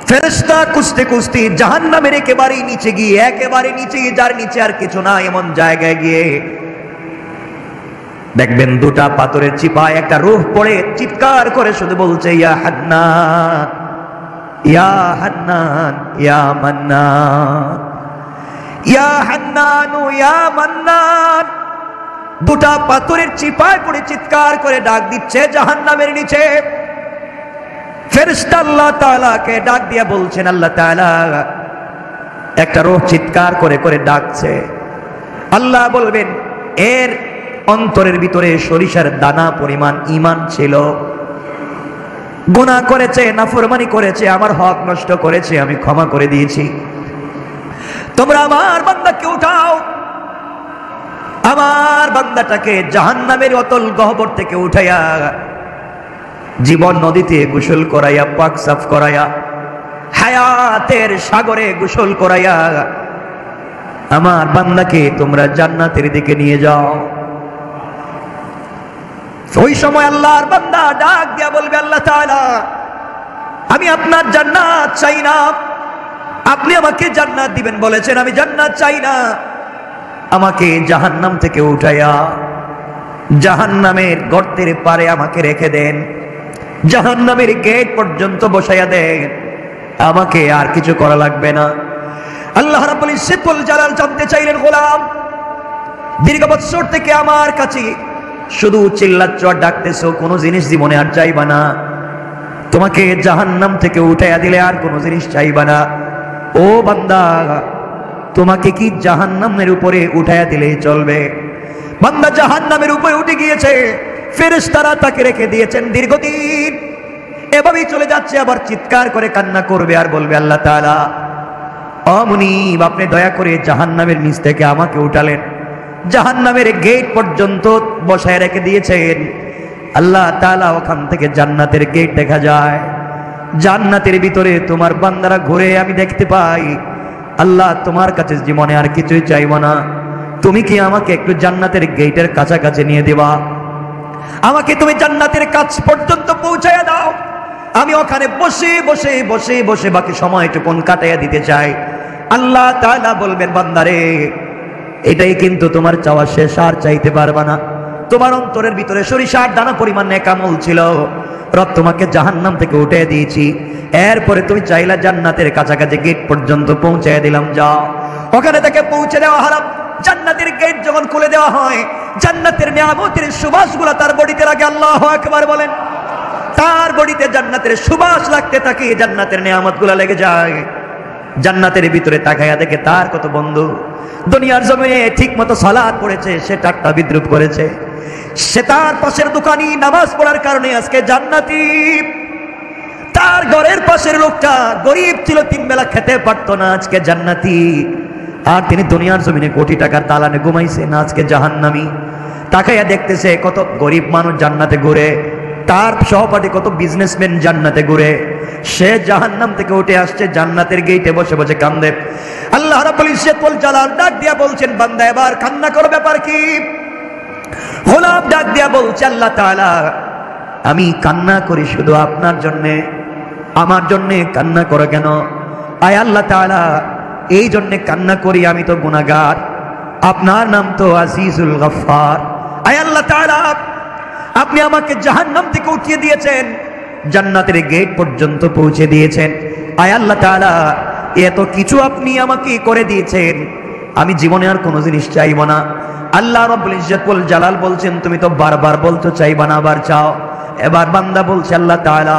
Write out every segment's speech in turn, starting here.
ফেরেশতা খুঁজতে খুঁজতে জাহান্নামের একেবারে নিচে গিয়ে, একেবারে নিচে গিয়ে, যার নিচে আর কিছু না এমন জায়গায় গিয়ে দেখবেন দুটা পাথরের চিপায় একটা রূহ পড়ে চিৎকার করে শুধু বলছে, ইয়া হান্নান, ইয়া হান্নান, ইয়া মান্নান, ইয়া হান্নান, ইয়া মান্নান। দুটা পাথরের চিপায় পড়ে চিৎকার করে ডাক দিচ্ছে জাহান্নামের নিচে। ফেরেশতা আল্লাহ তাআলাকে ডাক দিয়ে বলছেন, আল্লাহ তাআলা একটা রূহ চিৎকার করে করে ডাকছে। আল্লাহ বলবেন, এর অন্তরের ভিতরে সরিষার দানা পরিমাণ ঈমান ছিল, গুনাহ করেছে, নাফরমানি করেছে, আমার হক নষ্ট করেছে, আমি ক্ষমা করে দিয়েছি। তোমরা আমার বান্দাকে উঠাও, আমার বান্দাটাকে জাহান্নামের অতল গহ্বর থেকে উঠাইয়া জীবন নদীতে গোসল করাইয়া, পাক সাফ করাইয়া, হায়াতের সাগরে গোসল করাইয়া আমার বান্দাকে তোমরা জান্নাতের দিকে নিয়ে যাও। ওই সময় আল্লাহর বান্দা ডাক দিয়া বলবে, আল্লাহ তাআলা আমি আপনার জান্নাত চাই না, আপনি আমাকে জান্নাত দিবেন বলেছেন, আমি জান্নাত চাই না, আমাকে জাহান্নাম থেকে উঠাইয়া জাহান্নামের গর্তের পারে আমাকে রেখে দেন, জাহান্নামের গেট পর্যন্ত বসাইয়া দেন, আমাকে আর কিছু করা লাগবে না। আল্লাহ রাব্বুল ইজ্জতুল জালাল জানতে চাইলেন, গোলাম দীর্ঘ বছর থেকে আমার কাছে শুধু চিল্লাচ্ছ আর ডাকতেছো, কোনো জিনিস জীবনে আর চাইবা না, তোমাকে জাহান্নাম থেকে উঠাইয়া দিলে আর কোনো জিনিস চাইবা না। ও বান্দা, তোমাকে কি জাহান্নামের উপরে উঠাইয়া দিলেই চলবে? বান্দা জাহান্নামের উপরে উঠে গিয়েছে, ফেরেশতারা তাকে রেখে দিয়েছেন দীর্ঘদিন, এভাবেই চলে যাচ্ছে। আবার চিৎকার করে কান্না করবে আর বলবে, আল্লাহ তাআলা ও মুনীব, আপনি দয়া করে জাহান্নামের নিচ থেকে আমাকে উঠালেন, জাহান্নামের গেট পর্যন্ত বসায় রেখে দিয়েছেন। আল্লাহ তাআলা ওখান থেকে জান্নাতের গেট দেখা যায়, জান্নাতের ভিতরে তোমার বান্দারা ঘুরে আমি দেখতে পাই। আল্লাহ তোমার কাছে জীবনে আর কিছুই চাইব না, তুমি কি আমাকে একটু জান্নাতের গেটের কাছাকাছি নিয়ে দেবা, আমাকে তুমি জান্নাতের কাছ পর্যন্ত পৌঁছাইয়া দাও, আমি ওখানে বসে বসে বসে বসে বাকি সময়টুকুন কাটাইয়া দিতে চাই। আল্লাহ তাআলা বলবেন, বান্দারে এটাই কিন্তু তোমার চাওয়া শেষ, আর চাইতে পারবা না। তোমার অন্তরের ভিতরে সরিষার দানা পরিমাণ নেক আমল ছিল, রব তোমাকে জাহান্নাম থেকে উঠে দিয়েছি, এরপরে তুমি চাইলা জান্নাতের কাছাকাছি গেট পর্যন্ত পৌঁছায় দিলাম, যাও। ওখানে তাকে পৌঁছে দেওয়া হলো। জান্নাতের গেট যখন খুলে দেওয়া হয়, জান্নাতের নিয়ামতের সুবাসগুলো তার বডিতে লাগে। আল্লাহু আকবার বলেন। তার বডিতে জান্নাতের সুবাস লাগতে থাকে, জান্নাতের নিয়ামতগুলো লেগে যায়। জান্নাতের ভিতরে তাকাইয়া দেখে তার কত বন্ধু দুনিয়ার জমিনে ঠিক মতো সালাত পড়েছে, সে ঠাট্টা বিদ্রুপ করেছে, সে তার পাশের দোকানি নামাজ পড়ার কারণে আজকে জান্নাতি। তার ঘরের পাশের লোকটা গরিব ছিল, 3 বেলা খেতে পারতো না, আজকে জান্নাতি। আর তিনি দুনিয়ার জমিনে কোটি টাকার দালানে ঘুমাইছেন, আজকে জাহান্নামী। তাকাইয়া দেখতেছে কত গরিব মানুষ জান্নাতে ঘুরে, তার সহপাঠী কত বিজনেসম্যান জান্নাতে ঘুরে, সে জাহান্নাম থেকে উঠে আসছে, জান্নাতের গেটে বসে বসে কান্দে। আল্লাহ রাব্বুল ইজ্জতুল জালাল ডাক দিয়া বলছেন, বান্দা এবার কান্না করো, ব্যাপার কি? গোলাম ডাক দিয়া বলছে, আল্লাহ তাআলা আমি কান্না করি শুধু আপনার জন্যে, আমার জন্যে কান্না করো কেন? আয় আল্লাহ তাআলা এই জন্যে কান্না করি, আমি তো গুনাহগার, আপনার নাম তো আজিজুল গফফার। আয় আল্লাহ তাআলা আপনি আমাকে জাহান্নাম থেকে উঠিয়ে দিয়েছেন, জান্নাতের গেট পর্যন্ত পৌঁছে দিয়েছেন। আয় আল্লাহ তাআলা এত কিছু আপনি আমাকে করে দিয়েছেন, আমি জীবনে আর কোনো জিনিস চাইব না। আল্লাহ রাব্বুল ইজ্জতুল জালাল বলছেন, তুমি তো বারবার বলতে চাইবা না, আবার চাও। এবার বান্দা বলছে, আল্লাহ তাআলা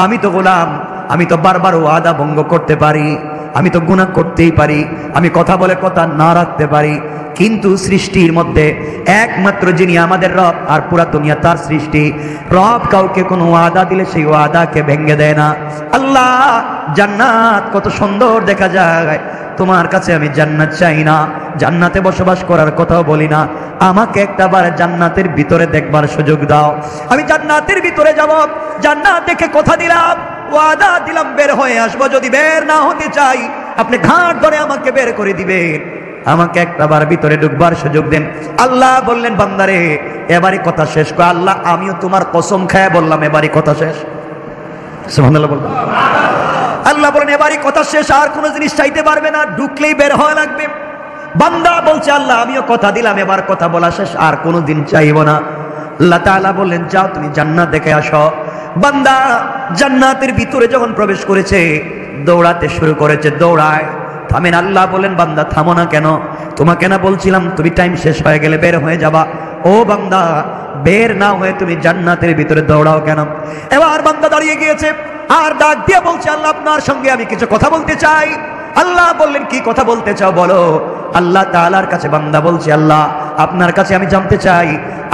আমি তো গোলাম, আমি তো বারবার ওয়াদা ভঙ্গ করতে পারি, আমি তো গুনাহ করতেই পারি, আমি কথা বলে কথা না রাখতে পারি, কিন্তু সৃষ্টির মধ্যে একমাত্র যিনি আমাদের রব আর পুরা দুনিয়া তার সৃষ্টি, রব কাউকে কোনো ওয়াদা দিলে সেই ওয়াদাকে ভেঙে দেয় না। আল্লাহ জান্নাত কত সুন্দর দেখা যায়, তোমার কাছে আমি জান্নাত চাই না, জান্নাতে বসবাস করার কথাও বলি না, আমাকে একটাবার জান্নাতের ভিতরে দেখবার সুযোগ দাও, আমি জান্নাতের ভিতরে যাব, জান্নাত দেখে কথা দিলাম, ওয়াদা দিলাম বের হয়ে আসবো, যদি বের না হতে চাই আপনি ঘাট ধরে আমাকে বের করে দিবেন, আমাকে একটাবার ভিতরে ঢুকবার সুযোগ দেন। আল্লাহ বললেন, বান্দারে এবারই কথা শেষ কর। আল্লাহ আমিও তোমার কসম খায় বললাম এবারই কথা শেষ। সুবহানাল্লাহ বললাম। আল্লাহ বলেন এবারই কথা শেষ, আর কোনো জিনিস চাইতে পারবে না, ঢুকলেই বের হওয়া লাগবে। বান্দা বলছে আল্লাহ আমিও কথা দিলাম, এবার কথা বলা শেষ, আর কোনো দিন চাইবো না। আল্লাহ তাআলা বললেন যাও তুমি জান্নাত দেখে আসো। বান্দা জান্নাতের ভিতরে যখন প্রবেশ করেছে দৌড়াতে শুরু করেছে, দৌড়ায়। থামেন, আল্লাহ বলেন বান্দা থামো না কেন? তোমাকে না বলছিলাম তুমি টাইম শেষ হয়ে গেলে বের হয়ে যাবা? ও বান্দা বের না হয়ে তুমি জান্নাতের ভিতরে দৌড়াও কেন? এবার বান্দা দাঁড়িয়ে গিয়েছে আর ডাক দিয়ে বলছে আল্লাহ আপনার সঙ্গে আমি কিছু কথা বলতে চাই। আল্লাহ বললেন কি কথা বলতে চাও বলো। আল্লাহ তাআলার কাছে বান্দা বলছে আল্লাহ আপনার কাছে আমি জানতে চাই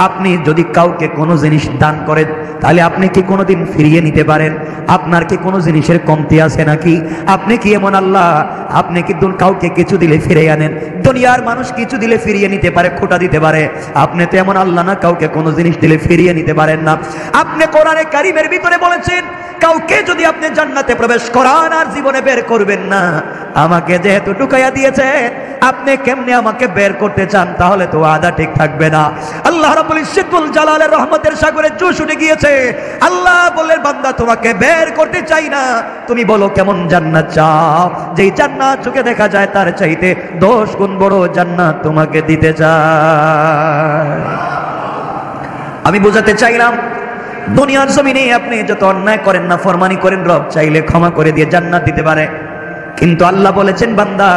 আপনি যদি কাউকে কোনো জিনিস দান করেন তাহলে আপনি কি কোনোদিন ফিরিয়ে নিতে পারেন? আপনার কি কোনো জিনিসের কমতি আছে নাকি? আপনি কি এমন আল্লাহ আপনি কি কাউকে কিছু দিলে ফিরে আনেন? দুনিয়ার মানুষ কিছু দিলে ফিরিয়ে নিতে পারে, খোটা দিতে পারে, আপনি তো এমন আল্লাহ না কাউকে কোনো জিনিস দিলে ফিরিয়ে নিতে পারেন না। আপনি কোরআনে কারীমের ভিতরে বলেছেন কাউকে যদি আপনি জান্নাতে প্রবেশ করান আর জীবনে বের করবেন না, আমাকে যেহেতু ঢুকাইয়া দিয়েছে আপনি কেমনে আমাকে বের করতে চান? তাহলে তো আদা ঠিক থাকবে না। আল্লাহ রাব্বুল ইজ্জতুল জালালের রহমতের সাগরে জোশ উঠে গিয়েছে। আল্লাহ বললেন বান্দা তোমাকে বের করতে চাই না, তুমি বলো কেমন জান্নাত চাও, যেই জান্নাত চোখে দেখা যায় তার চাইতে 10 গুণ বড় জান্নাত তোমাকে দিতে চাই। আমি বোঝাতে চাইলাম দুনিয়ার জমিনে আপনি যত অন্যায় করেন না ফরমানি করেন, রব চাইলে ক্ষমা করে দিয়ে জান্নাত দিতে পারে। কিন্তু আল্লাহ বলেছেন বান্দা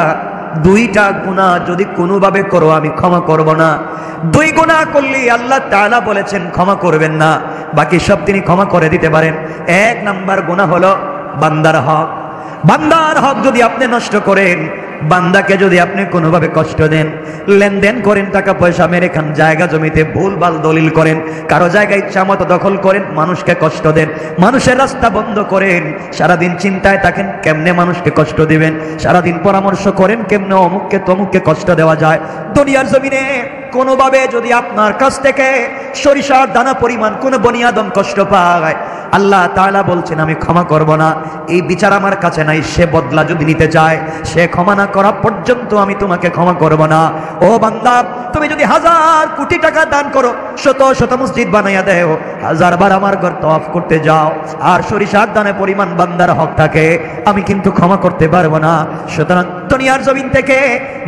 2টা গুনাহ যদি কোনোভাবে করো আমি ক্ষমা করব না। 2 গুনাহ করলে আল্লাহ তাআলা বলেছেন ক্ষমা করবেন না, বাকি সব তিনি ক্ষমা করে দিতে পারেন। 1 নাম্বার গুনাহ হলো বান্দার হক। বান্দার হক যদি আপনি নষ্ট করেন, বান্দাকে যদি আপনি কোনোভাবে কষ্ট দেন, লেনদেন করেন, টাকা পয়সা মেরে খান, জায়গা জমিতে ভুলভাল দলিল করেন, কারো জায়গায় ইচ্ছা মতো দখল করেন, মানুষকে কষ্ট দেন, মানুষের রাস্তা বন্ধ করেন, সারাদিন চিন্তায় থাকেন কেমনে মানুষকে কষ্ট দিবেন, সারাদিন পরামর্শ করেন কেমনে অমুককে তমুককে কষ্ট দেওয়া যায়। দুনিয়ার জমিনে কোনোভাবে যদি আপনার কাছ থেকে সরিষার দানা পরিমাণ কোন বনি আদম কষ্ট পায়, আল্লাহ তাআলা বলছেন আমি ক্ষমা করব না। এই বিচার আমার কাছে নাই, সে বদলা যদি নিতে চায়, সে ক্ষমা না করা পর্যন্ত আমি তোমাকে ক্ষমা করব না। ও বান্দা তুমি যদি 1000 কোটি টাকা দান করো, শত শত মসজিদ বানাইয়া দেও, 1000 বার আমার ঘর তওয়াফ করতে যাও, আর সরিষার দানা পরিমাণ বান্দার হক থাকে, আমি কিন্তু ক্ষমা করতে পারবো না। সুতরাং দুনিয়ার জমিন থেকে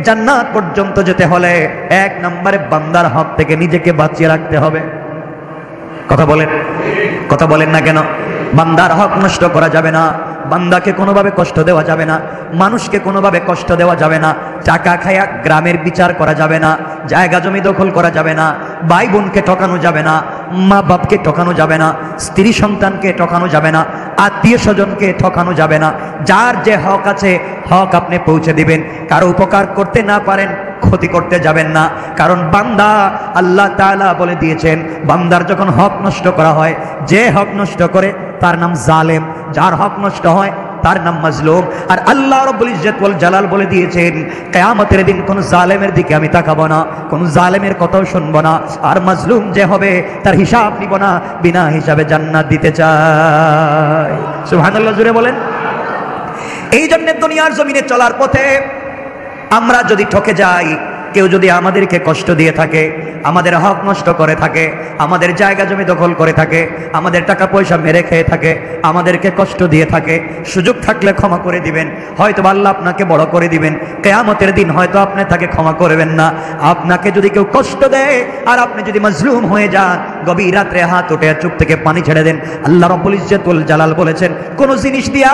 জান্নাত পর্যন্ত যেতে হলে 1 নম্বরে বান্দার হক থেকে নিজেকে বাঁচিয়ে রাখতে হবে। কথা বলেন না কেন? বান্দার হক নষ্ট করা যাবে না, বান্দাকে কোনোভাবে কষ্ট দেওয়া যাবে না, মানুষকে কোনোভাবে কষ্ট দেওয়া যাবে না, টাকা খায়া গ্রামের বিচার করা যাবে না, জায়গা জমি দখল করা যাবে না, ভাই বোনকে ঠকানো যাবে না, মা বাপকে ঠকানো যাবে না, স্ত্রী সন্তানকে ঠকানো যাবে না, আত্মীয় স্বজনকে ঠকানো যাবে না। যার যে হক আছে হক আপনি পৌঁছে দিবেন। কারো উপকার করতে না পারেন ক্ষতি করতে যাবেন না, কারণ বান্দা আল্লাহ তাআলা বলে দিয়েছেন বান্দার যখন হক নষ্ট করা হয়, যে হক নষ্ট করে তার নাম জালেম, যার হক নষ্ট হয় তার নাম মাজলুম। আর আল্লাহ রাব্বুল ইজ্জত ওয়াল জালাল বলে দিয়েছেন কিয়ামতের দিন কোন জালেমের দিকে আমি তাকাবো না, কোন জালেমের কথাও শুনবো না, আর মাজলুম যে হবে তার হিসাব নিব না, বিনা হিসাবে জান্নাত দিতে চাই। সুবহানাল্লাহ জুড়ে বলেন। এই জন্য দুনিয়ার জমিনে চলার পথে আমরা যদি ঠকে যাই, কেউ যদি আমাদেরকে কষ্ট দিয়ে থাকে, আমাদের হক নষ্ট করে থাকে, আমাদের জায়গা জমি দখল করে থাকে, আমাদের টাকা পয়সা মেরে খেয়ে থাকে, আমাদেরকে কষ্ট দিয়ে থাকে, সুযোগ থাকলে ক্ষমা করে দিবেন, হয়তো আল্লাহ আপনাকে বড় করে দিবেন। কিয়ামতের দিন হয়তো আপনি তাকে ক্ষমা করবেন না। আপনাকে যদি কেউ কষ্ট দেয় আর আপনি যদি মাজলুম হয়ে যান, গভীর রাত্রে হাত উঠে চোখ থেকে পানি ছেড়ে দেন। আল্লাহ রাব্বুল ইজ্জত ওয়াল জালাল বলেছেন কোন জিনিস দিয়া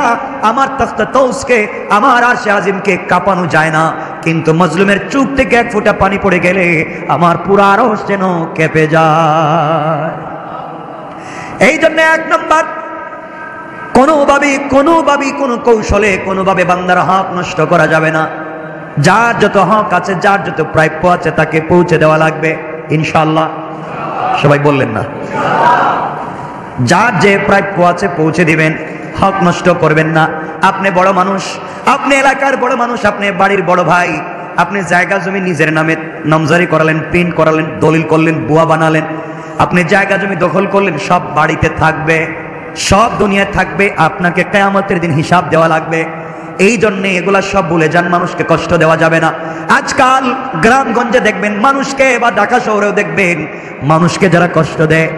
আমার তাখতে তাউসকে, আমার আরশে আজিমকে কাঁপানো যায় না, কিন্তু মাজলুমের চোখ থেকে 1 ফোঁটা পানি পড়ে গেলে আমার পুরো আরশ যেন কেঁপে যায়। এই জন্য 1 নম্বর কোনোভাবে কোনো কৌশলে কোনোভাবে বান্দার হক নষ্ট করা যাবে না। যার যত হক আছে, যার যত প্রাপ্য আছে তাকে পৌঁছে দেওয়া লাগবে ইনশাআল্লাহ। সবাই বললেন না? যার যে প্রাপ্য আছে পৌঁছে দিবেন, হক নষ্ট করবেন না। আপনি বড় মানুষ, আপনি এলাকার বড় মানুষ, আপনি বাড়ির বড় ভাই, আপনি জায়গা জমি নিজের নামে নামজারি করালেন, প্রিন্ট করালেন, দলিল করলেন, বুয়া বানালেন, আপনি জায়গা জমি দখল করলেন, সব বাড়িতে থাকবে, সব দুনিয়ায় থাকবে, আপনাকে কিয়ামতের দিন হিসাব দেওয়া লাগবে। এই জন্য এগুলা সব ভুলে যান, মানুষকে কষ্ট দেওয়া যাবে না। আজকাল গ্রামগঞ্জে দেখবেন মানুষকে, বা ঢাকা শহরেও দেখবেন মানুষকে যারা কষ্ট দেয়,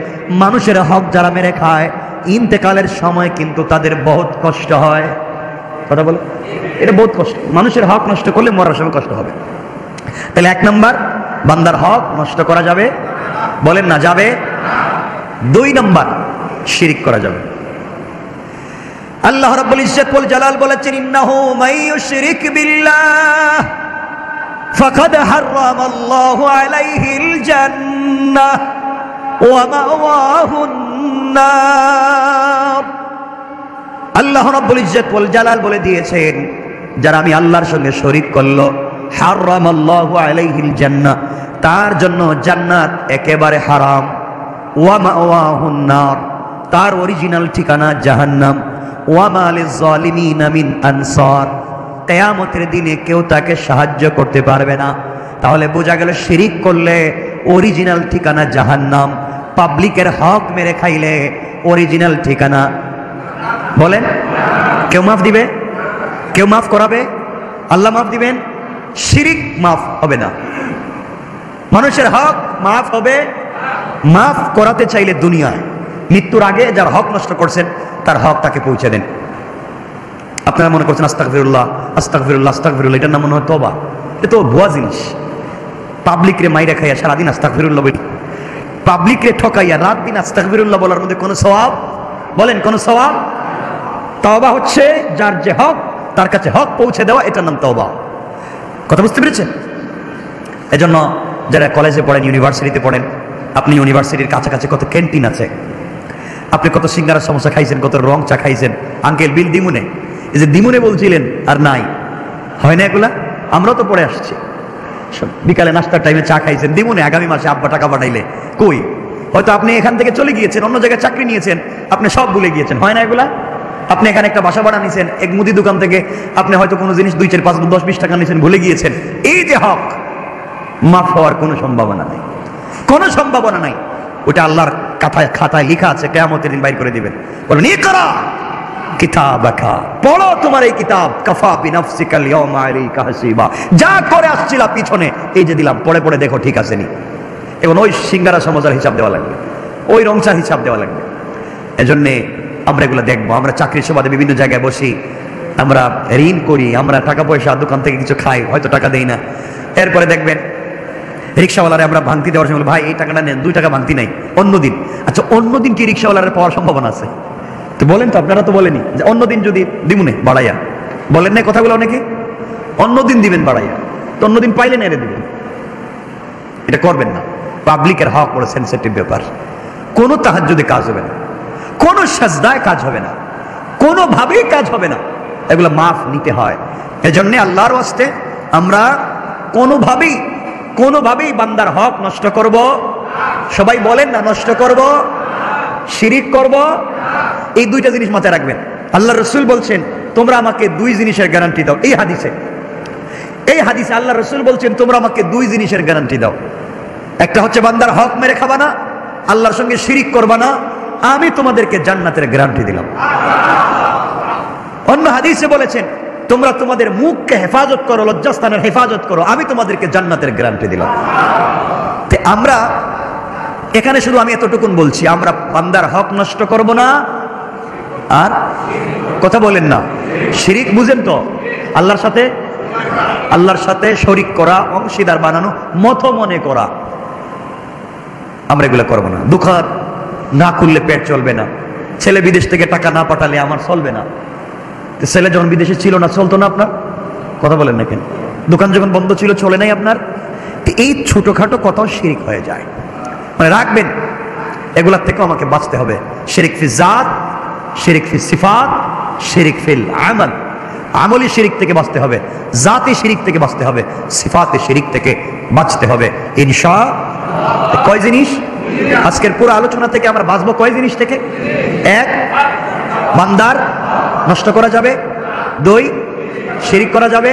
মানুষের হক যারা মেরে খায়, ইন্তেকালের সময় কিন্তু তাদের বহুত কষ্ট হয়। কথা বলে, এটা বহুত কষ্ট। মানুষের হক নষ্ট করলে মরার সময় কষ্ট হবে। তাহলে 1 নাম্বার, বান্দার হক নষ্ট করা যাবে, বলেন না যাবে। 2 নাম্বার, শিরিক করা যাবে। আল্লাহ রাব্বুল ইজ্জত ওয়াল জালাল বলেছেন, ইন্নাহু মাইয়ুশরিক বিল্লাহ ফাকাদ হারামাল্লাহু আলাইহিল জান্নাহ ওয়া মাওয়াহুন নার। আল্লাহ রাব্বুল ইজ্জত ওয়াল জালাল বলে দিয়েছেন, যারা আমি আল্লাহর সঙ্গে শরীক করলো, হারামাল্লাহু আলাইহিল জান্নাহ, তার জন্য জান্নাত একেবারে হারাম। ওয়া মাওয়াহুন নার, তার অরিজিনাল ঠিকানা জাহান্নাম। ওয়া মা লিয-যালিমিনা মিন আনসার, কিয়ামতের দিনে কেউ তাকে সাহায্য করতে পারবে না। তাহলে বোঝা গেল শিরিক করলে অরিজিনাল ঠিকানা জাহান্নাম, পাবলিকের হক মেরে খাইলে অরিজিনাল ঠিকানা, বলেন কেউ মাফ দিবে? কেউ মাফ করাবে? আল্লাহ মাফ দিবেন? শিরিক মাফ হবে না। মানুষের হক মাফ হবে, মাফ করাতে চাইলে দুনিয়ায় মৃত্যুর আগে যার হক নষ্ট করছেন তার হক তাকে পৌঁছে দেন। আপনারা মনে করছেন আস্তাগফিরুল্লাহ আস্তাগফিরুল্লাহ আস্তাগফিরুল্লাহ, এটার নাম মনে হয় তওবা। এটা তো ভুয়া জিনিস। পাবলিক রে মাইরা খাইয়া সারাদিন আস্তাগফিরুল্লাহ বলি, পাবলিক রে ঠকাইয়া রাত দিন আস্তাগফিরুল্লাহ বলার মধ্যে কোনো সওয়াব, বলেন কোনো সওয়াব? তওবা হচ্ছে যার যে হক তার কাছে হক পৌঁছে দেওয়া, এটার নাম তওবা। কথা বুঝতে পেরেছেন? এজন্য যারা কলেজে পড়েন, ইউনিভার্সিটিতে পড়েন, আপনি ইউনিভার্সিটির কাছাকাছি কত ক্যান্টিন আছে, আপনি কত সিঙ্গারা সমোসা খাইছেন, কত রং চা খাইছেন। আঙ্কেল বিল দিমুনে, এই যে দিমুনে বলছিলেন আর নাই, হয় না এগুলা? আমরাও তো পড়ে আসছি। বিকালে নাস্তার টাইমে চা খাইছেন দিমুনে, আগামী মাসে আব্বা টাকা পাঠাইলে কই? হয়তো আপনি এখান থেকে চলে গিয়েছেন, অন্য জায়গায় চাকরি নিয়েছেন, আপনি সব ভুলে গিয়েছেন, হয় না এগুলা? আপনি এখানে একটা বাসা ভাড়া নিয়েছেন, এক মুদি দোকান থেকে আপনি হয়তো কোনো জিনিস 2, 4, 5, 10, 20 টাকা নিয়েছেন, ভুলে গিয়েছেন। এই যে হক, মাফ হওয়ার কোনো সম্ভাবনা নাই, কোনো সম্ভাবনা নাই। ওটা আল্লাহর খাতায় লেখা আছে, কিয়ামতের দিন বাইর করে দিবেন। বলেন ইকরা কিতাবাকা, পড়ো তোমার এই কিতাব, কাফা বিনাফসিকাল ইয়াওমা আলাইকা হাসিবা। যা করে আসছিলা পিছনে, এই যে দিলাম, পড়ে পড়ে দেখো ঠিক আছে নি। এখন ওই সিঙ্গারা সমোসার হিসাব দেওয়া লাগবে, ওই রংচার হিসাব দেওয়া লাগবে। এজন্যে আমরা এগুলো দেখবো। আমরা চাকরির সুবাদে বিভিন্ন জায়গায় বসি, আমরা ঋণ করি, আমরা টাকা পয়সা দোকান থেকে কিছু খাই, হয়তো টাকা দেই না। এরপরে দেখবেন রিক্সাওয়ালারে আমরা ভাঙতি দেওয়ার সময়, ভাই এই টাকাটা নেন, 2 টাকা ভাঙতি নাই, অন্যদিন। আচ্ছা অন্যদিন কি রিক্সাওয়ালারে পাওয়ার সম্ভাবনা আছে? তো বলেন তো, আপনারা তো বলেনি যে অন্যদিন যদি দিমুনে বাড়াইয়া, বলেন না কথাগুলো অনেকে, অন্যদিন দিবেন বাড়াইয়া, তো অন্যদিন পাইলে নেড়ে দিবেন। এটা করবেন না। পাবলিকের হক বড় সেন্সিটিভ ব্যাপার। কোনো তাহাজ্জুদে কাজ হবে না, কোনো সাজদায় কাজ হবে না, কোনোভাবেই কাজ হবে না। এগুলো মাফ নিতে হয়। এজন্য আল্লাহর ওয়াস্তে আমরা কোনোভাবেই বান্দার হক নষ্ট করব, সবাই বলেন না, নষ্ট করব, শিরিক করব। এই 2টা জিনিস মাথায় রাখবেন। আল্লাহ রসুল বলছেন, তোমরা আমাকে 2 জিনিসের গ্যারান্টি দাও। এই হাদিসে আল্লাহ রসুল বলছেন, তোমরা আমাকে 2 জিনিসের গ্যারান্টি দাও। একটা হচ্ছে বান্দার হক মেরে খাবা না, আল্লাহর সঙ্গে শিরিক করবা না, আমি তোমাদেরকে জান্নাতের গ্যারান্টি দিলাম। অন্য হাদিসে বলেছেন, তোমরা তোমাদের মুখকে হেফাজত করো, লজ্জাস্থানের হেফাজত করো, আমি তোমাদেরকে জান্নাতের গ্যারান্টি দিলাম। আমরা এখানে শুধু আমি এতটুকুন বলছি, আমরা বান্দার হক নষ্ট করব না। আর কথা বলেন না, শিরিক বুঝেন তো? আল্লাহর সাথে শরীক করা, অংশীদার বানানো, মত মনে করা, আমরা এগুলো করবো না। দোকান না খুললে পেট চলবে না, ছেলে বিদেশ থেকে টাকা না পাঠালে আমার চলবে না। ছেলে যখন বিদেশে ছিল না, চলতো না আপনার? কথা বলেন না কেন? দোকান যখন বন্ধ ছিল, চলে নাই আপনার? এই ছোটখাটো কথাও শিরিক হয়ে যায়। মানে রাখবেন, এগুলার থেকেও আমাকে বাঁচতে হবে। শিরিক ফি জাত, শিরিক ফি সিফাত, শিরিক ফিল আমাল। আমলি শিরিক থেকে বাঁচতে হবে, জাতি শিরিক থেকে বাঁচতে হবে, সিফাতে শিরিক থেকে বাঁচতে হবে ইনশাআল্লাহ। কয় জিনিস? আজকের পুরো আলোচনা থেকে আমরা বাঁচবো কয় জিনিস থেকে? 1, বান্দার নষ্ট করা যাবে। 2, শিরিক করা যাবে।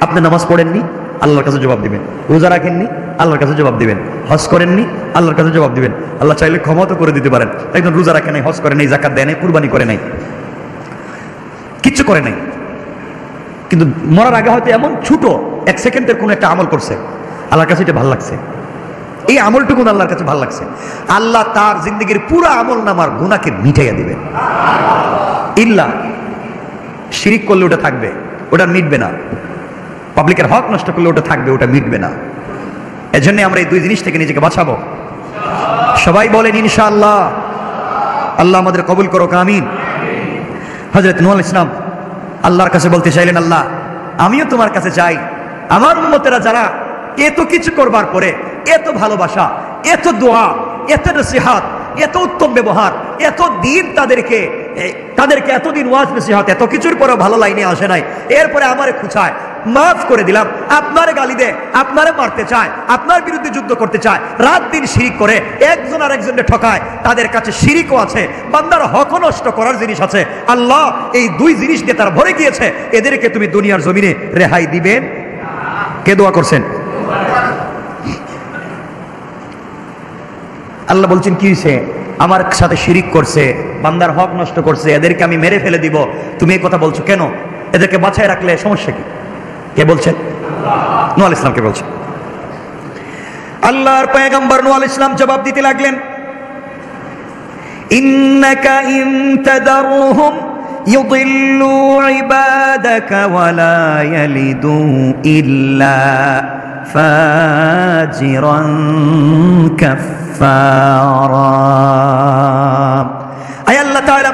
আপনি নামাজ পড়েননি, আল্লাহর কাছে জবাব দিবেন। রোজা রাখেননি, আল্লাহর কাছে জবাব দিবেন। হজ করেননি, আল্লাহর কাছে জবাব দিবেন। আল্লাহ চাইলে ক্ষমা তো করে দিতে পারেন। একজন রোজা রাখে নাই, হজ করে নাই, যাকাত দেয় নাই, কুরবানি করে নাই, কিচ্ছু করে নাই, কিন্তু মরার আগে হয়তো এমন ছোট 1 সেকেন্ডের কোন একটা আমল করছে, আল্লাহর কাছে এটা ভালো লাগছে। এই আমলটুকু আল্লাহর কাছে ভালো লাগছে, আল্লাহ তার জিন্দগির পুরো আমল নামার গুনাহকে মিটাইয়া দিবেন। ইল্লা শিরিক করলে ওটা থাকবে, ওটা মিটবে না। পাবলিকের হক নষ্ট করলে ওটা থাকবে, ওটা মিটবে না। এজন্য আমরা এই দুই জিনিস থেকে নিজেকে বাঁচাবো। সবাই বলেন ইনশাআল্লাহ। আল্লাহ আমাদের কবুল করুক, আমিন। হযরত নূহ আলাইহিস সালাম আল্লাহর কাছে বলতে চাইলেন, আল্লাহ আমিও তোমার কাছে চাই, আমার উম্মতেরা যারা এত কিছু করবার পরে এত ভালোবাসা, এত দোয়া, এত নসিহত, এত উত্তম ব্যবহার, এত দিন তাদেরকে এতদিন ওয়াজ নসিহত এত কিছুর পরে ভালো লাইনে আসে নাই, এরপরে আমারে খুঁচায়, মাফ করে দিলাম, আপনারে গালি দেয়, আপনারে মারতে চায়, আপনার বিরুদ্ধে যুদ্ধ করতে চায়, রাত দিন শিরিক করে, একজন আর একজনকে ঠকায়, তাদের কাছে শিরিকও আছে, বান্দার হকও নষ্ট করার জিনিস আছে। আল্লাহ এই দুই জিনিস দিয়ে তারা ভরে গিয়েছে, এদেরকে তুমি দুনিয়ার জমিনে রেহাই দিবেন? কে দোয়া করছেন? আল্লাহ বলছেন কি হয়েছে? আমার সাথে শিরিক করছে, বান্দার হক নষ্ট করছে, এদেরকে আমি মেরে ফেলে দিব। তুমি এই কথা বলছো কেন? এদেরকে বাঁচায় রাখলে সমস্যা কি? কে বলছেন? নূহ আলাইহিস সালামকে বলছেন। আল্লাহর পয়গম্বর নূহ আলাইহিস সালাম জবাব দিতে লাগলেন, ইন্নাকা ইন তাদারহুম ইউদিল্লু ইবাদাকা ওয়া লা ইয়ালিদু ইল্লা ফাজিরান কাফফারা। আয় আল্লাহ তাআলা,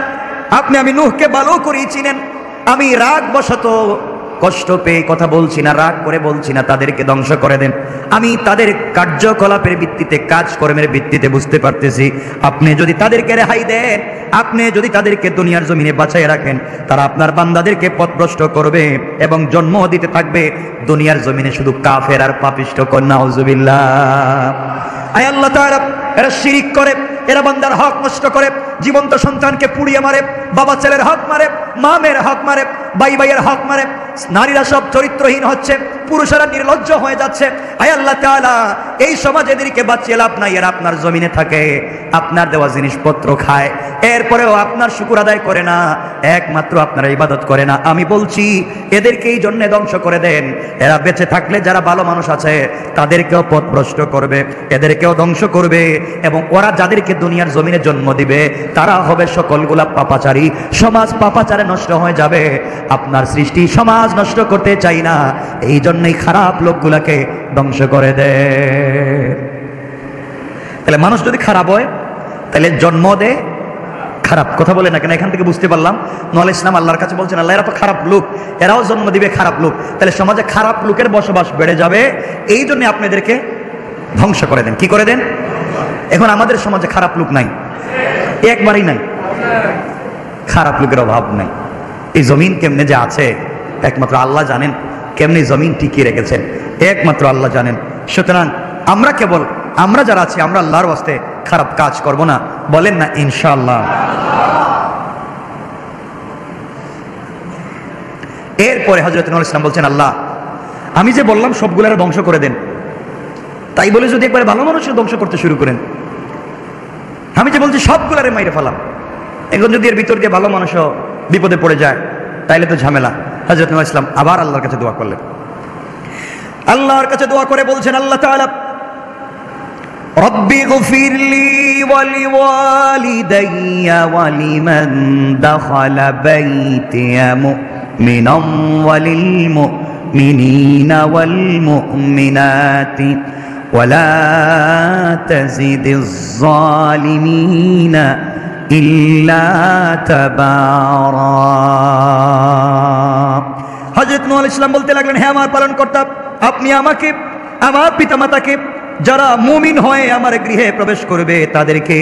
আপনি আমি নূহকে ভালো করে চিনেন। আমি রাগ বশত কষ্ট পেয়ে কথা বলছি না, রাগ করে বলছি না তাদেরকে ধ্বংস করে দেন। আমি তাদের কার্যকলাপের ভিত্তিতে, কাজকর্মের ভিত্তিতে বুঝতে পারতেছি আপনি যদি তাদেরকে রেহাই দেন, আপনি যদি তাদেরকে দুনিয়ার জমিনে বাঁচাই রাখেন, তারা আপনার বান্দাদেরকে পথভ্রষ্ট করবে এবং জন্ম দিতে থাকবে দুনিয়ার জমিনে শুধু কাফের আর পাপিষ্ঠ। নাউজুবিল্লাহ। আয় আল্লাহ তাআলা, এরা শিরিক করে, এরা বান্দার হক নষ্ট করে, জীবন্ত সন্তানকে পুড়িয়ে মারে, বাবা ছেলের হক মারে, মা মেয়ের হক মারে, ভাই ভাইয়ের হক মারে, নারীরা সব চরিত্রহীন হচ্ছে, পুরুষেরা নির্লজ্জ হয়ে যাচ্ছে। আয় আল্লাহ তাআলা, এই সমাজ এদেরকে বাঁচিয়ে লাভ নাই, এরা আপনার জমিনে থাকে, আপনার দেওয়া জিনিসপত্র খায়, এরপরেও আপনার শুকর আদায় করে না, একমাত্র আপনার ইবাদত করে না। আমি বলছি এদেরকে এই জন্য ধ্বংস করে দেন। এরা বেঁচে থাকলে যারা ভালো মানুষ আছে তাদেরকেও পথভ্রষ্ট করবে, এদেরকেও ধ্বংস করবে, এবং ওরা যাদেরকে দুনিয়ার জমিনে জন্ম দিবে তারা হবে সকলগুলা পাপাচারী। সমাজ পাপাচারে নষ্ট হয়ে যাবে। আপনার সৃষ্টি সমাজ নষ্ট করতে চাই না, এই জন্যই খারাপ লোকগুলাকে ধ্বংস করে দেয়। তাহলে মানুষ যদি খারাপ হয় তাহলে জন্ম দেয় খারাপ। কথা বলে না কেন? এখান থেকে বুঝতে পারলাম নূহ আলাইহিস সালাম আল্লাহর কাছে বলছেন, আল্লাহ এরা তো খারাপ লোক, এরাও জন্ম দিবে খারাপ লোক, তাহলে সমাজে খারাপ লোকের বসবাস বেড়ে যাবে, এই জন্য আপনি এদেরকে ধ্বংস করে দেন। কি করে দেন? এখন আমাদের সমাজে খারাপ লোক নাই, একবারই নাই, খারাপ লোকের অভাব নাই। এই জমিন কেমনে যে আছে একমাত্র আল্লাহ জানেন, কেমনে জমিন টিকিয়ে রেখেছেন একমাত্র আল্লাহ জানেন। সুতরাং আমরা যারা আছি, আমরা আল্লাহর ওয়াস্তে খারাপ কাজ করব না, বলেন না ইনশাআল্লাহ। এরপরে হযরত নূহ আলাইহিস সালাম বলছেন, আল্লাহ আমি যে বললাম সবগুলার ধ্বংস করে দেন, তাই বলে যদি একবারে ভালো মানুষের ধ্বংস করতে শুরু করেন, আমি যে বলছি সবগুলারে মাইরে ফেলাম, এখন যদি এর ভিতর দিয়ে ভালো মানুষও বিপদে পড়ে যায় তাইলে তো ঝামেলা। হযরত নূহ আলাইহিস সালাম আবার আল্লাহর কাছে দোয়া করলেন। আল্লাহর কাছে দোয়া করে বলছেন, আল্লাহ তাআলা রব্বি গফিরলি ওয়ালিওয়ালিদাইয়া ওয়ালিমান দাখালা বাইতিয়া মুমিনান ওয়ালিল মুমিনিনা ওয়াল মুমিনাতি ওয়ালা তাজিদিজ যালিমিনা ইল্লা তাবারা। হযরত নূহ আলাইহিস সালাম বলতে লাগলেন, হে আমার পালনকর্তা, আপনি আমাকে, আমার পিতামাতাকে, যারা মুমিন হয়ে আমার গৃহে প্রবেশ করবে তাদেরকে,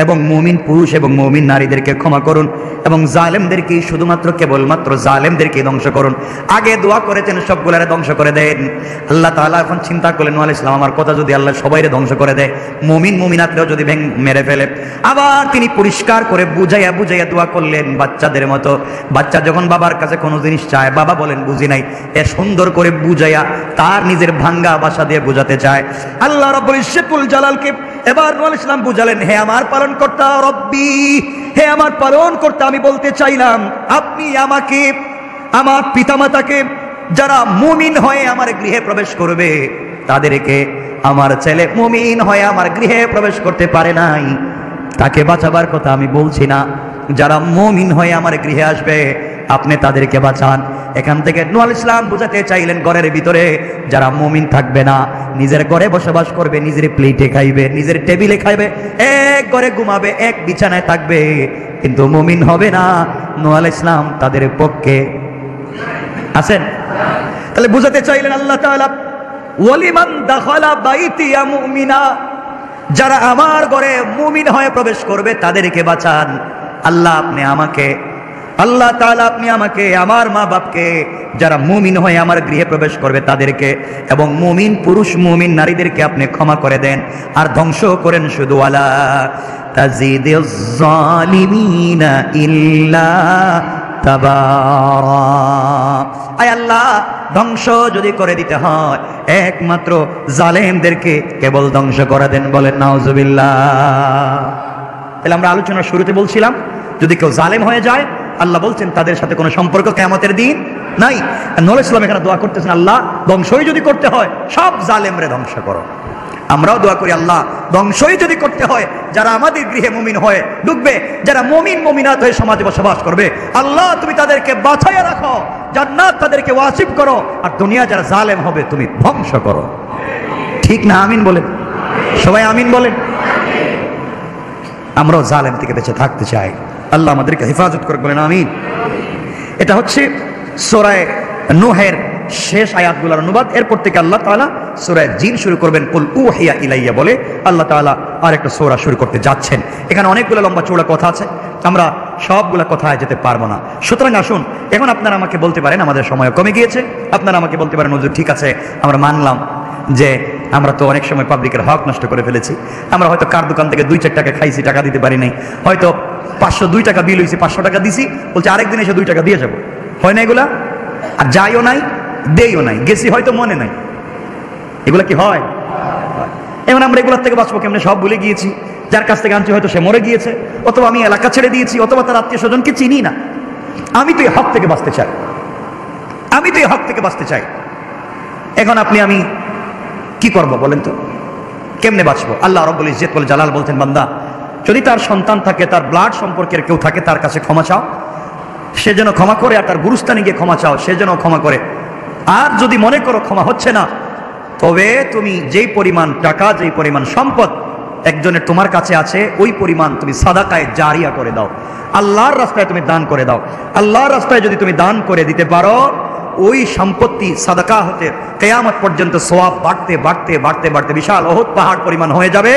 এবং মুমিন পুরুষ এবং মুমিন নারীদেরকে ক্ষমা করুন, এবং জালেমদেরকে, শুধুমাত্র কেবলমাত্র জালেমদেরকে ধ্বংস করুন। আগে দোয়া করেছেন সবগুলারে ধ্বংস করে দেন। আল্লাহ তাআলা এখন চিন্তা করলেন, নূহ আলাইহিস সালাম আমার কথা যদি আল্লাহ সবাইরে ধ্বংস করে দেয়, মুমিন মুমিনাতরেও যদি মেরে ফেলে, আবার তিনি পরিষ্কার করে বুঝাইয়া দোয়া করলেন বাচ্চাদের মতো। বাচ্চা যখন বাবার কাছে কোনো জিনিস চায়, বাবা বলেন বুঝি নাই, এ সুন্দর করে বুঝাইয়া তার নিজের ভাঙ্গা ভাষা দিয়ে বুঝাতে চায়। আল্লাহ রাব্বুল ইজ্জতুল জালালকে এবার নূহ আলাইহিস সালাম বুঝালেন, হে আমার পালনকর্তা রব্বি, হে আমার পালনকর্তা, আমি বলতে চাইলাম আপনি আমাকে, আমার পিতামাতাকে, যারা মুমিন হয়ে আমার গৃহে প্রবেশ করবে তাদেরকে, আমার ছেলে মুমিন হয়ে আমার গৃহে প্রবেশ করতে পারে নাই, তাকে বাঁচাবার কথা আমি বলছি না, যারা মুমিন হয়ে আমার গৃহে আসবে আপনি তাদেরকে বাঁচান। এখান থেকে নূহ আলাইহিস সালাম বুঝাতে চাইলেন ঘরের ভিতরে যারা মুমিন থাকবে না, নিজের ঘরে বসবাস করবে, নিজের প্লেটে খাইবে, নিজের টেবিলে খাইবে, এক ঘরে ঘুমাবে, এক বিছানায় থাকবে, কিন্তু মুমিন হবে না, নূহ আলাইহিস সালাম তাদের পক্ষে আছেন। তাহলে বুঝাতে চাইলেন আল্লাহ তাআলা, ওয়ালিমান দাখালা বাইতিয়া মুমিনা, যারা আমার ঘরে মুমিন হয়ে প্রবেশ করবে তাদেরকে বাঁচান। আল্লাহ আপনি আমাকে, আল্লাহ তাআলা আপনি আমাকে, আমার মা বাপকে, যারা মুমিন হয়ে আমার গৃহে প্রবেশ করবে তাদেরকে, এবং মুমিন পুরুষ মুমিন নারীদেরকে আপনি ক্ষমা করে দেন, আর ধ্বংস করেন শুধু ওয়ালা তাজিদিজ জালিমিনা ইল্লা তাবারা। আয় আল্লাহ, ধ্বংস যদি করে দিতে হয় একমাত্র জালেমদেরকে কেবল ধ্বংস করে দেন, বলেন নাউজুবিল্লাহ। তাহলে আমরা আলোচনার শুরুতে বলছিলাম যদি কেউ জালেম হয়ে যায় আল্লাহ বলছেন তাদের সাথে কোনো সম্পর্ক কিয়ামতের দিন নাই। নূহ আলাইহিস সালাম এখানে দোয়া করতেছেন, আল্লাহ ধ্বংসই যদি করতে হয় সব জালেমরে ধ্বংস করো। আমরাও দোয়া করি, আল্লাহ ধ্বংসই যদি করতে হয় যারা আমাদের গৃহে মুমিন হয়ে ঢুকবে, যারা মুমিন মুমিনাত হয়ে সমাজে বসবাস করবে, আল্লাহ তুমি তাদেরকে বাঁচাইয়া রাখো, জান্নাত তাদেরকে ওয়াসিব করো, আর দুনিয়া যারা জালেম হবে তুমি ধ্বংস করো। ঠিক না? আমিন বলেন সবাই, আমিন বলেন। আমরাও জালেম থেকে বেঁচে থাকতে চাই, আল্লাহ আমাদেরকে হেফাজত করে, বলেন আমিন। এটা হচ্ছে সূরা নূহের শেষ আয়াতগুলোর অনুবাদ। এরপর থেকে আল্লাহ তাআলা সূরা জিন শুরু করবেন, কুল উহিয়া ইলাইয়া বলে আল্লাহ তাআলা আরেকটা সূরা শুরু করতে যাচ্ছেন। এখানে অনেকগুলো লম্বা চৌড়া কথা আছে, আমরা সবগুলো কথায় যেতে পারবো না। সুতরাং আসুন, এখন আপনারা আমাকে বলতে পারেন, আমাদের সময় কমে গিয়েছে, আপনারা আমাকে বলতে পারেন হুজুর ঠিক আছে আমরা মানলাম যে আমরা তো অনেক সময় পাবলিকের হক নষ্ট করে ফেলেছি, আমরা হয়তো কার দোকান থেকে 2-4 টাকা খাইছি, টাকা দিতে পারি নাই, হয়তো 502 টাকা বিল হয়েছে, 500 টাকা দিছি, বলছে আরেকদিন এসে 2 টাকা দিয়ে যাবো, হয় না এগুলা? আর যাইও নাই, দেইও নাই, গেছি হয়তো মনে নাই, এগুলা কি হয়? এখন আমরা এগুলোর থেকে বাঁচবো কেমনে? সব ভুলে গিয়েছি, যার কাছ থেকে আনছি হয়তো সে মরে গিয়েছে, অথবা আমি এলাকা ছেড়ে দিয়েছি, অথবা তার আত্মীয় স্বজনকে চিনি না। আমি তো এই হক থেকে বাঁচতে চাই, আমি তো এই হক থেকে বাঁচতে চাই। এখন আপনি আমি কি করব বলেন তো? কেমনে বাঁচবো? আল্লাহ রাব্বুল ইজ্জত ওয়াল জালাল বলতেন, বান্দা যদি তার সন্তান থাকে, তার ব্লাড সম্পর্কের কেউ থাকে, তার কাছে ক্ষমা চাও, সে যেন ক্ষমা করে, আর তার গুরুস্থানে গিয়ে ক্ষমা চাও, সে যেন ক্ষমা করে। আর যদি মনে করো ক্ষমা হচ্ছে না, তবে তুমি যেই পরিমাণ টাকা, যেই পরিমাণ সম্পদ একজনের তোমার কাছে আছে, ওই পরিমাণ তুমি সাদাকায়ে জারিয়া করে দাও, আল্লাহর রাস্তায় তুমি দান করে দাও। আল্লাহর রাস্তায় যদি তুমি দান করে দিতে পারো, ওই সম্পত্তি সাদাকা হতে কিয়ামত পর্যন্ত সওয়াব বাড়তে বাড়তে বাড়তে বাড়তে বিশাল ওহদ পাহাড় পরিমাণ হয়ে যাবে।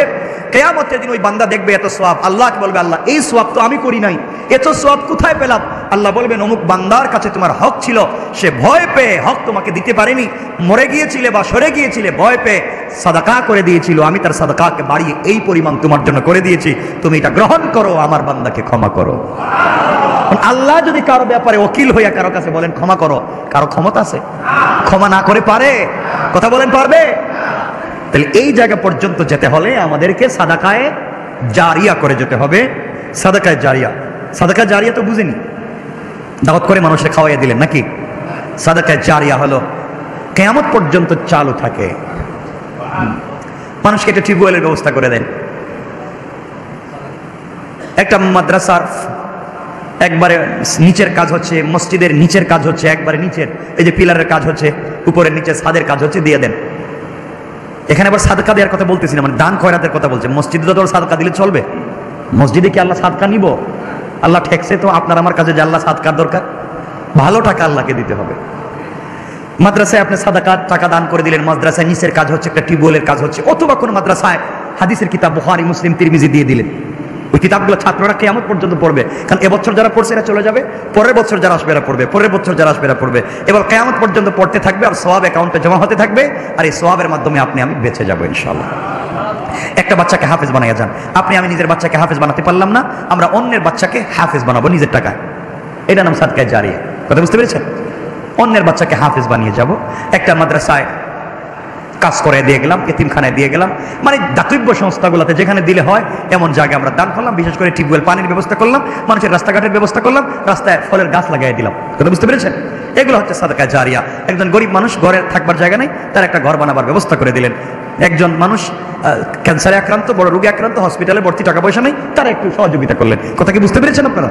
কিয়ামতের দিন ওই বান্দা দেখবে এত সওয়াব, আল্লাহকে বলবে, আল্লাহ এই সওয়াব তো আমি করি নাই, এত সওয়াব কোথায় পেলাম? আল্লাহ বলবেন, অমুক বান্দার কাছে তোমার হক ছিল, সে ভয় পেয়ে হক তোমাকে দিতে পারেনি, মরে গিয়েছিলে বা সরে গিয়েছিলে, ভয় পেয়ে সাদাকা করে দিয়েছিল, আমি তার সাদাকাকে বাড়িয়ে এই পরিমাণ তোমার জন্য করে দিয়েছি, তুমি এটা গ্রহণ করো, আমার বান্দাকে ক্ষমা করো। আল্লাহ যদি কারো ব্যাপারে ওকিল হইয়া কারো কাছে বলেন ক্ষমা করো, কারো ক্ষমতা আছে? ক্ষমা না করে পারে? কথা বলেন, পারবে? তাহলে এই জায়গা পর্যন্ত যেতে হলে আমাদেরকে সাদাকায়ে জারিয়া করে যেতে হবে। সাদাকায়ে জারিয়া, সাদাকায়ে জারিয়া তো বুঝিনি, দাওয়াত করে মানুষকে খাওয়াইয়া দিলেন নাকি? সাদাকায়ে জারিয়া হলো কিয়ামত পর্যন্ত চালু থাকে। মানুষকে একটা টিউবওয়েলের ব্যবস্থা করে দেন, একটা মাদ্রাসার একবারে নিচের কাজ হচ্ছে, মসজিদের নিচের কাজ হচ্ছে, একবারে নিচের এই যে পিলারের কাজ হচ্ছে, উপরের নিচে ছাদের কাজ হচ্ছে, দিয়ে দেন। এখানে আবার সাদকা দেওয়ার কথা বলতেছি না, মানে দান খয়রাতের কথা বলছে। মসজিদে তো সাদকা দিলে চলবে? মসজিদে কি আল্লাহ সাদকা নিব? আল্লাহ ঠেকছে তো আপনার আমার কাছে যে আল্লাহ সাদকার দরকার, ভালো টাকা আল্লাহকে দিতে হবে। মাদ্রাসায় আপনি সাদাকার টাকা দান করে দিলেন, মাদ্রাসায় নিচের কাজ হচ্ছে, একটা টিউবওয়েলের কাজ হচ্ছে, অথবা কোন মাদ্রাসায় হাদিসের কিতাব বুখারী, মুসলিম, তিরমিজি দিয়ে দিলেন। ওই কিতাবগুলো ছাত্ররা কিয়ামত পর্যন্ত পড়বে, কারণ এবছর যারা পড়ছে এরা চলে যাবে, পরের বছর যারা আসবে এরা পড়বে, পরের বছর যারা আসবে এরা পড়বে, এবার কিয়ামত পর্যন্ত পড়তে থাকবে, আর সওয়াব অ্যাকাউন্টে জমা হতে থাকবে, আর এই সওয়াবের মাধ্যমে আপনি আমি বেঁচে যাবো ইনশাআল্লাহ। একটা বাচ্চাকে হাফেজ বানাইয়া যান, আপনি আমি নিজের বাচ্চাকে হাফেজ বানাতে পারলাম না, আমরা অন্যের বাচ্চাকে হাফেজ বানাবো নিজের টাকায়, এটা নাম সাদকায়ে জারিয়া। কথা বুঝতে পেরেছেন? অন্যের বাচ্চাকে হাফেজ বানিয়ে যাব, একটা মাদ্রাসায় কাজ করে দিয়ে গেলাম, এতিমখানায় দিয়ে গেলাম, মানে দাতব্য সংস্থাগুলোতে যেখানে দিলে হয় এমন জায়গায় আমরা দান করলাম। বিশেষ করে টিউবওয়েল, পানির ব্যবস্থা করলাম, মানুষের রাস্তাঘাটের ব্যবস্থা করলাম, রাস্তায় ফলের গাছ লাগাই দিলাম। কথা বুঝতে পেরেছেন? এগুলো হচ্ছে সাদকায়ে জারিয়া। একজন গরিব মানুষ ঘরে থাকবার জায়গা নেই, তার একটা ঘর বানাবার ব্যবস্থা করে দিলেন। একজন মানুষ ক্যান্সারে আক্রান্ত, বড় রোগে আক্রান্ত, হসপিটালে ভর্তি, টাকা পয়সা নেই, তারা একটু সহযোগিতা করলেন। কথা কি বুঝতে পেরেছেন আপনারা?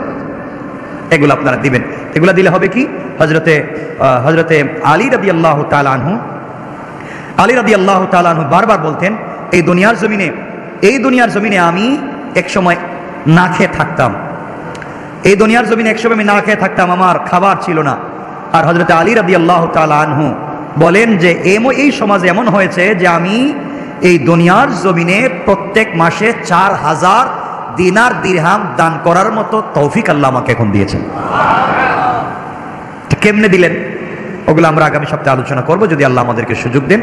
এগুলো আপনারা দিবেন। এগুলো দিলে হবে কি, হজরতে আলী রাদিয়াল্লাহু তাআলা আনহু বারবার বলতেন, এই দুনিয়ার জমিনে আমি এক সময় না খেয়ে থাকতাম, আমার খাবার ছিল না। আর হযরত আলী রাদিয়াল্লাহু তাআলা আনহু বলেন যে এই সমাজে এমন হয়েছে যে আমি এই দুনিয়ার জমিনে প্রত্যেক মাসে 4000 দিনার দিরহাম দান করার মতো তৌফিক আল্লাহ আমাকে এখন দিয়েছেন। কেমনে দিলেন ওগুলো আমরা আগামী সপ্তাহে আলোচনা করব, যদি আল্লাহ আমাদেরকে সুযোগ দেন,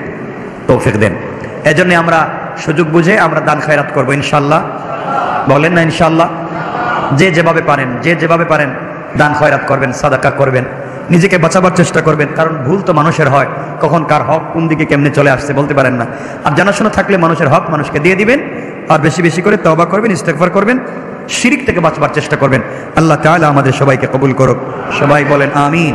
তৌফিক দেন। এজন্য আমরা সুযোগ বুঝে আমরা দান খায়রাত করব ইনশাআল্লাহ। বলেন না ইনশাআল্লাহ? যে যেভাবে পারেন দান খয়রাত করবেন, সাদাকা করবেন, নিজেকে বাঁচাবার চেষ্টা করবেন। কারণ ভুল তো মানুষের হয়, কখন কার হক কোন দিকে কেমনে চলে আসছে বলতে পারেন না। আর জানাশোনা থাকলে মানুষের হক মানুষকে দিয়ে দিবেন, আর বেশি বেশি করে তওবা করবেন, ইস্তেগফার করবেন, শিরক থেকে বাঁচবার চেষ্টা করবেন। আল্লাহ তাআলা আমাদের সবাইকে কবুল করুক। সবাই বলেন আমিন।